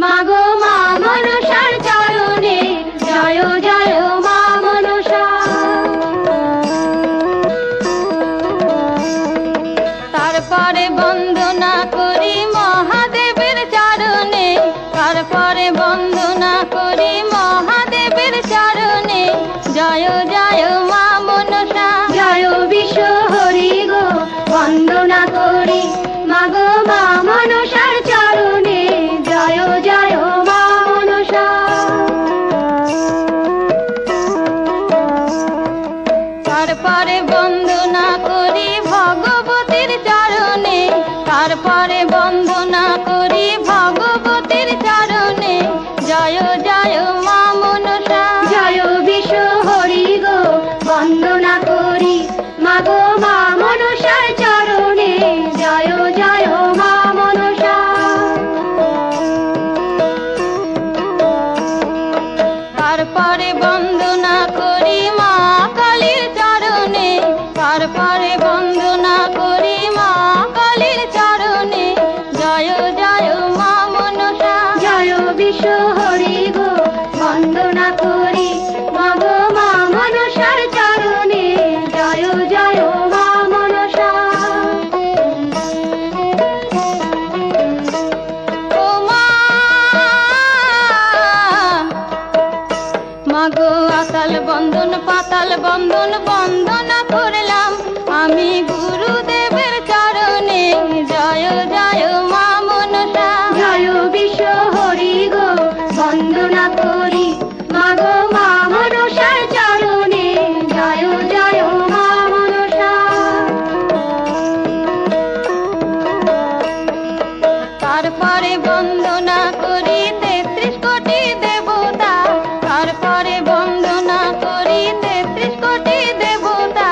মাগো মা মনসার চরণে জয় জয় মা মনসা। তারপরে বন্দনা করি মহাদেবের চরণে, তারপরে বন্দনা করি মহাদেবের চরণে জয় জয় মা মনসা। জয় বিশ্ব হরি গো বন্দনা করি মাগো মা মনসার চরণে জয় জয় মা মনসা। তারপরে বন্দনা করি ভগবতীর চরণে, তারপরে বন্দনা করি ভগবতীর চরণে জয় জয় মা মনসা। জয় বিশ্ব হরি গো বন্দনা করি মাগো মা মনসার চরণে জয় জয় মা মনসা। তারপরে বন্দনা করি মা কালীর চরণে, তারপরে বন্দনা করি মা কালীর চরণে জয় জয় মা মনসা। জয় বিশ্ব হরি গো বন্দনা করি মাগো মা মনসার চরণে জয় জয় মা মনসা। ও মা মাগো আতাল বন্দন পাতাল বন্দন বন্দনা করলাম আমি গুরুদেবের চরণে জয় জয় মা মনসা। জয় বিশ্ব হরি গো বন্দনা করি মাগো মা মনসার চরণে জয় জয় মা মনসা। তারপরে বন্দনা করি ৩৩ কোটি দেবতা, তারপরে বন্দনা করি ৩৩ কোটি দেবতা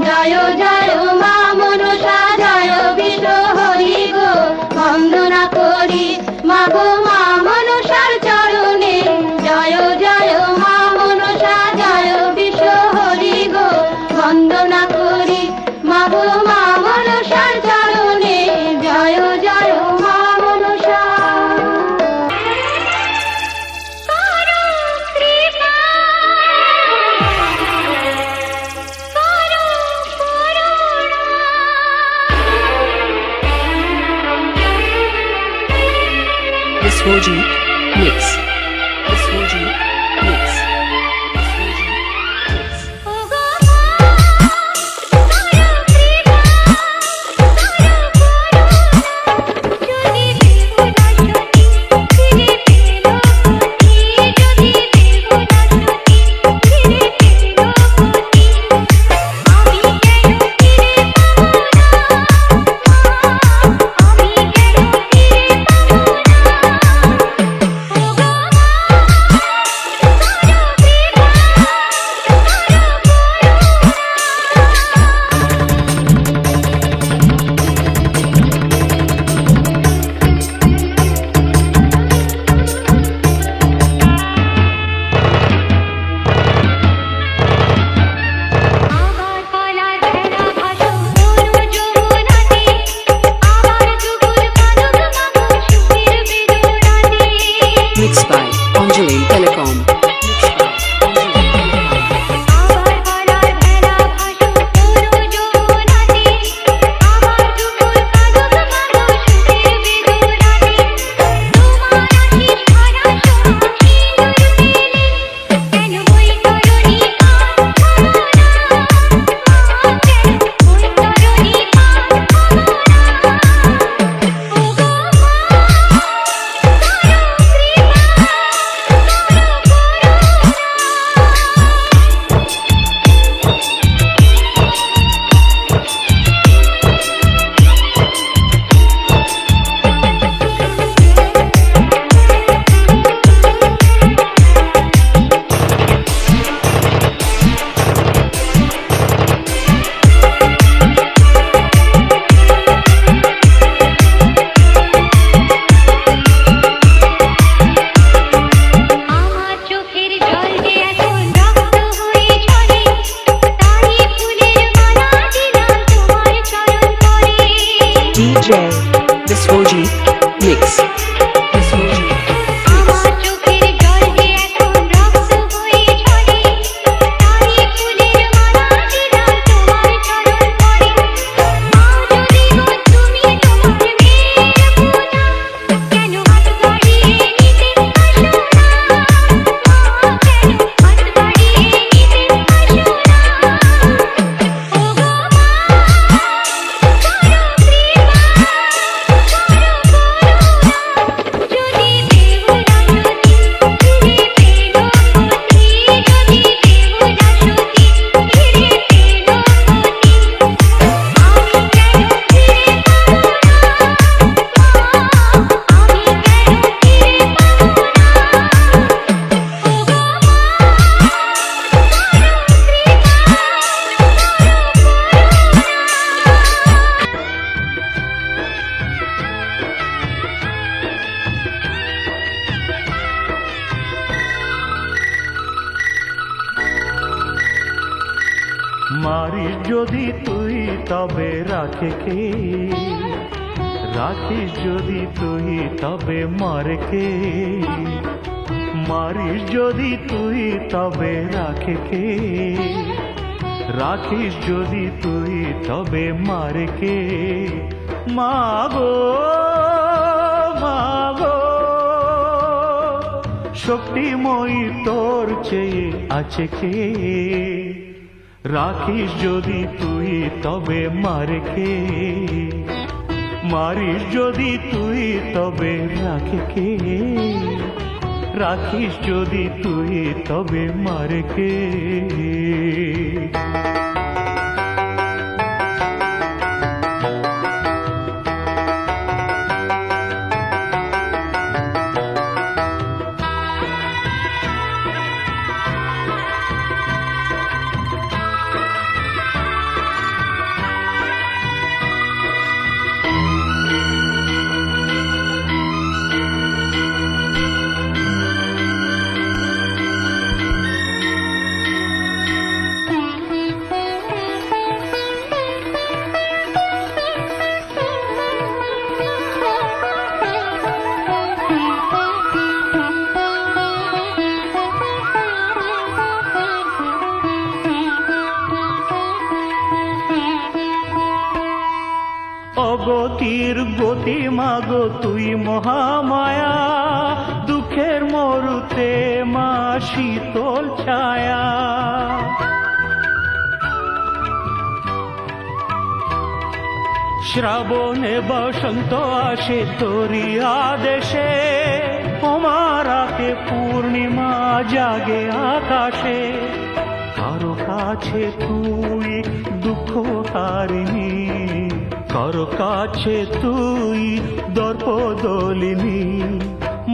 জয় জয় মা মনসা। জয় বিশ্ব হরি গো বন্দনা করি মাগো মা মনসার চরণে জয় জয় মা মনসা। জয় বিশ্ব হরি গো বন্দনা করি মাগো মা মনসার চরণে জয় জয় মা মনসা। করো কৃপা করো করুণা। Viswojit Mix. Viswojit Mix. Viswojit Mix. ওগো মা করো কৃপা করো করুণা। যদি দেব না সতী ফিরে পেলো গতি, যদি দেব না সতী ফিরে পেলো গতি, আমি কেন ফিরে পাবো না মা, আমি কেন ফিরে পাবো না। ওগো মারিস যদি তুই তবে রাখে কে, রাখিস যদি তুই তবে মারে কে, মারিস যদি তুই তবে রাখে কে, রাখিস যদি তুই তবে মারে কে। মাগো মাগো শক্তিময়ী তোর চেয়ে আছে কে, রাখিস যদি তুই তবে মারে কে, মারিস যদি তুই তবে রাখে কে, রাখিস যদি তুই তবে মারে কে। অগতির গতি মাগো তুই মহামায়া, দুঃখের মরুতে মা শীতল ছায়া। শ্রাবণে বসন্ত আসে তোরি আদেশে, আমারাকে পূর্ণিমা জাগে আকাশে। কারো কাছে তুই দুঃখ হারিনি, কারো কাছে তুই দর্প দলিনি,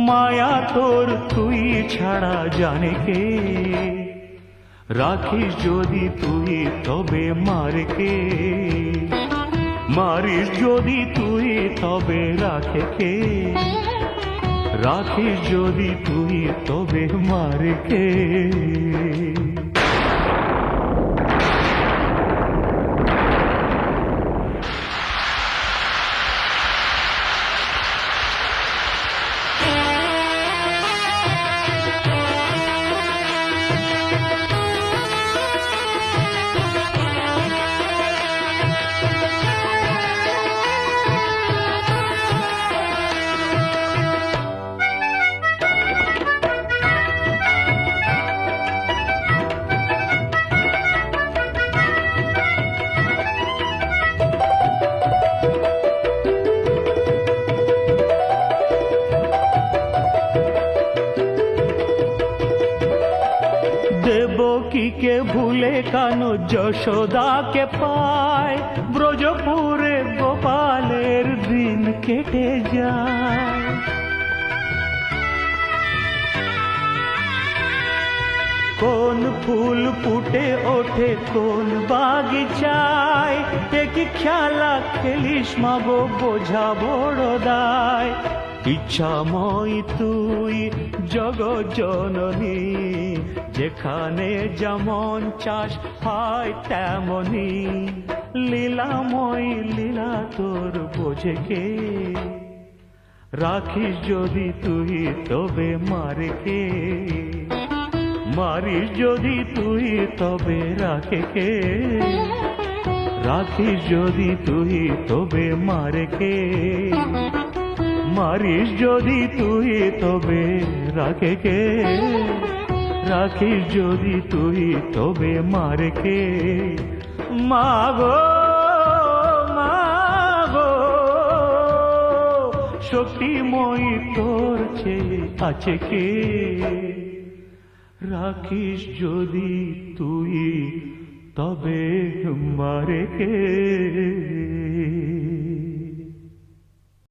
মায়া তোর তুই ছাড়া জানে কে, রাখিস যদি তুই তবে মারে কে, মারিস যদি তুই তবে রাখে কে, রাখিস যদি তুই তবে মারে কে। দেবকীকে ভুলে কানো যশোদাকে পায়, ব্রজপুরে গোপালের দিন কেটে যায়। কোন ফুল ফুটে ওঠে কোন বাগিচায়, একই খেলা খেলিস মাগো বোঝা বড় দায়। ইচ্ছাময় তুই জগৎ জননী, যেখানে যেমন চাষ হয় তেমনি, লীলাময় লীলা তোর বোঝে কে, রাখিস যদি তুই তবে মারে কে, মারিস যদি তুই তবে রাখে কে, রাখিস যদি তুই তবে মারে কে, মারিস যদি তুই তবে রাখে কে, রাখিস যদি তুই তবে মারে কে। মাগো মাগো শক্তিময়ী তোর চেয়ে আছে কে, রাখিস যদি তুই তবে মারে কে।